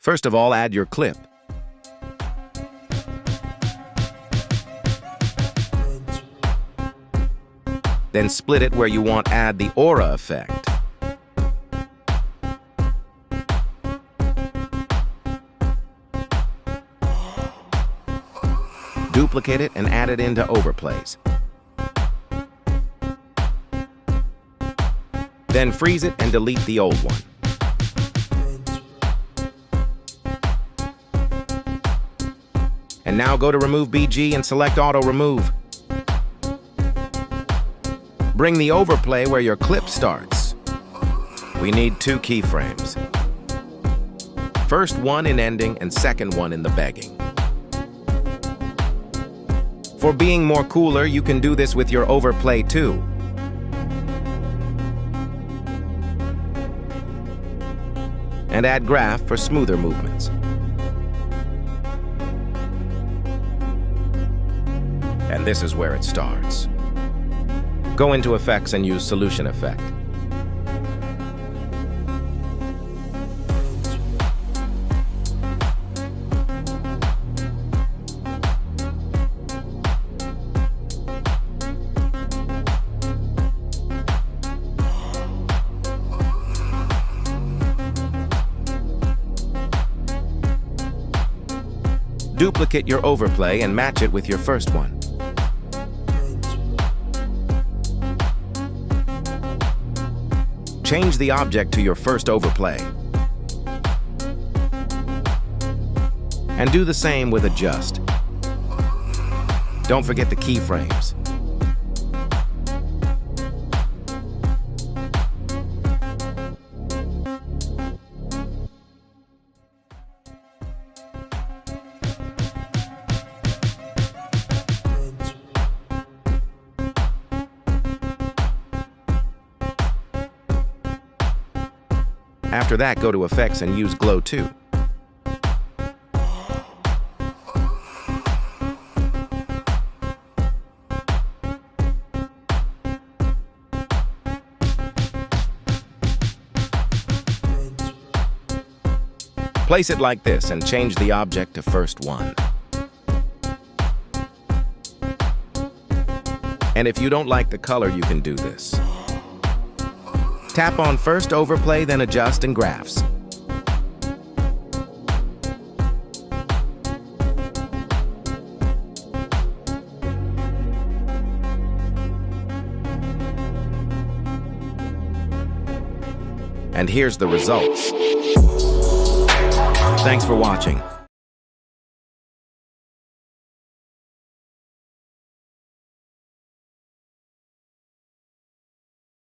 First of all, add your clip. Then split it where you want add the aura effect. Duplicate it and add it into overplays. Then freeze it and delete the old one. And now go to Remove BG and select Auto Remove. Bring the overplay where your clip starts. We need 2 keyframes. First one in ending and second one in the begging. For being more cooler, you can do this with your overplay too. And add graph for smoother movements. And this is where it starts. Go into Effects and use Solution Effect. Duplicate your overplay and match it with your first one. Change the object to your first overplay. And do the same with Adjust. Don't forget the keyframes. After that, go to Effects and use Glow 2. Place it like this and change the object to first one. And if you don't like the color, you can do this. Tap on first overplay, then Adjust and Graphs. And here's the results. Thanks for watching.